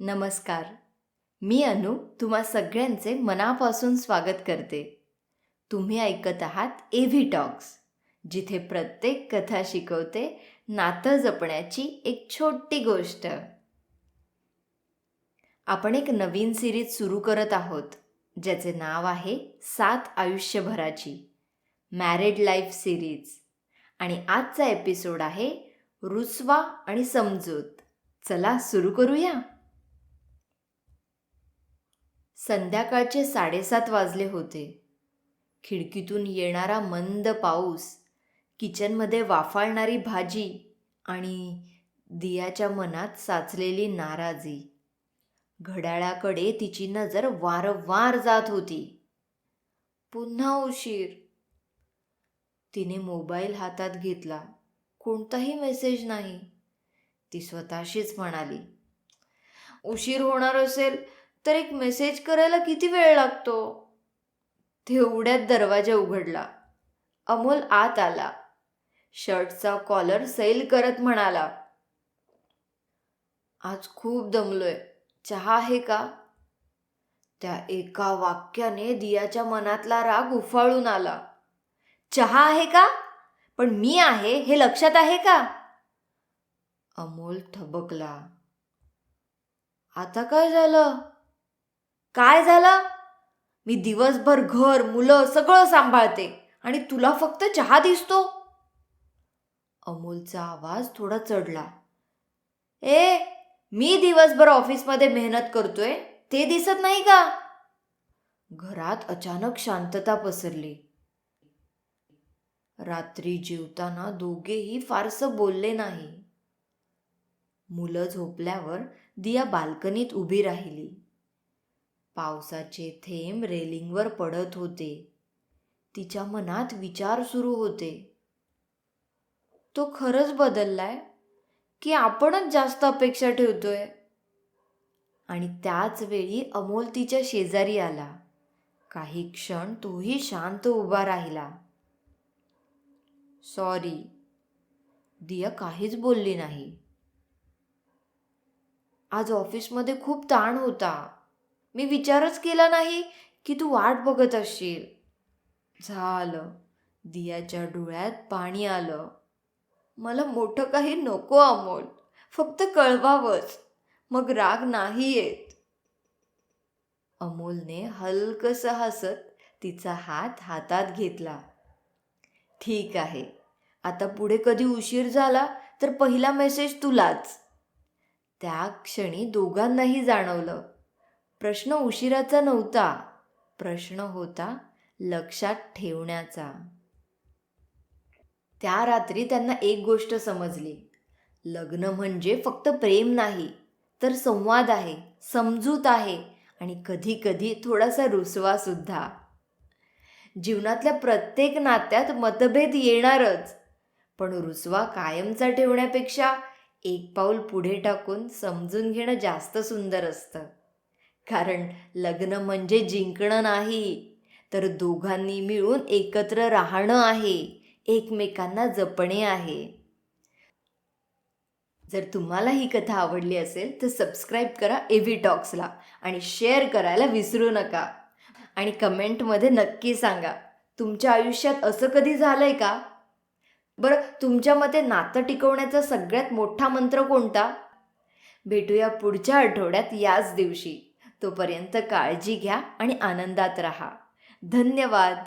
नमस्कार. मी अनु तुम्हा सगळ्यांचे मनापासून स्वागत करते. तुम्ही ऐकत आहात AV टॉक्स, जिथे प्रत्येक कथा शिकवते नातं जपण्याची एक छोटी गोष्ट. आपण एक नवीन सिरीज सुरू करत आहोत, ज्याचे नाव आहे 7 आयुष्यभराची मॅरिड लाईफ सिरीज. आणि आजचा एपिसोड आहे रुसवा आणि समजूत. चला सुरू करूया. संध्याकाळचे 7:30 वाजले होते. खिडकीतून येणारा मंद पाऊस, किचनमध्ये वाफाळणारी भाजी आणि दियाच्या मनात साचलेली नाराजी. घड्याळाकडे तिची नजर वारंवार जात होती. पुन्हा उशीर. तिने मोबाईल हातात घेतला. कोणताही मेसेज नाही. ती स्वतःशीच म्हणाली, उशीर होणार असेल तर एक मेसेज करायला किती वेळ लागतो. तेवढ्यात दरवाजा उघडला. अमोल आत आला. शर्टचा कॉलर सैल करत म्हणाला, आज खूप दमलोय, चहा आहे का? त्या एका वाक्याने दियाच्या मनातला राग उफाळून आला. चहा आहे का? पण मी आहे हे लक्षात आहे का? अमोल थबकला. आता काय झालं? काय झालं? मी दिवसभर घर, मुलं सगळं सांभाळते आणि तुला फक्त चहा दिसतो. अमोलचा आवाज थोडा चढला. मी दिवसभर ऑफिसमध्ये मेहनत करतोय, ते दिसत नाही का? घरात अचानक शांतता पसरली. रात्री जेवताना दोघेही फारसं बोलले नाही. मुलं झोपल्यावर दिया बाल्कनीत उभी राहिली. पावसाचे थेंब रेलिंगवर पडत होते. तिच्या मनात विचार सुरू होते. तो खरंच बदललाय की आपणच जास्त अपेक्षा ठेवतोय? आणि त्याच वेळी अमोल तिच्या शेजारी आला. काही क्षण तोही शांत उभा राहिला. सॉरी. दिया काहीच बोलली नाही. आज ऑफिसमध्ये खूप ताण होता. मी विचारच केला नाही की तू वाट बघत असशील. झालं. दियाच्या डोळ्यात पाणी आलं. मला मोठं काही नको अमोल, फक्त कळवावंच, मग राग नाही येत. अमोलने हलकसं हसत तिचा हात हातात घेतला. ठीक आहे, आता पुढे कधी उशीर झाला तर पहिला मेसेज तुलाच. त्या क्षणी दोघांनाही जाणवलं, प्रश्न उशिराचा नव्हता, प्रश्न होता लक्षात ठेवण्याचा. त्या रात्री त्यांना एक गोष्ट समजली. लग्न म्हणजे फक्त प्रेम नाही, तर संवाद आहे, समजूत आहे आणि कधी कधी थोडासा रुसवा सुद्धा. जीवनातल्या प्रत्येक नात्यात मतभेद येणारच, पण रुसवा कायमचा ठेवण्यापेक्षा एक पाऊल पुढे टाकून समजून घेणं जास्त सुंदर असतं. कारण लग्न म्हणजे जिंकणं नाही, तर दोघांनी मिळून एकत्र राहणं आहे, एकमेकांना जपणे आहे. जर तुम्हाला ही कथा आवडली असेल तर सबस्क्राईब करा AV टॉक्सला आणि शेअर करायला विसरू नका. आणि कमेंटमध्ये नक्की सांगा, तुमच्या आयुष्यात असं कधी झालंय का? बरं, तुमच्या मते नातं टिकवण्याचा सगळ्यात मोठा मंत्र कोणता? भेटूया पुढच्या आठवड्यात याच दिवशी. तोपर्यंत काळजी घ्या आणि आनंदात राहा. धन्यवाद.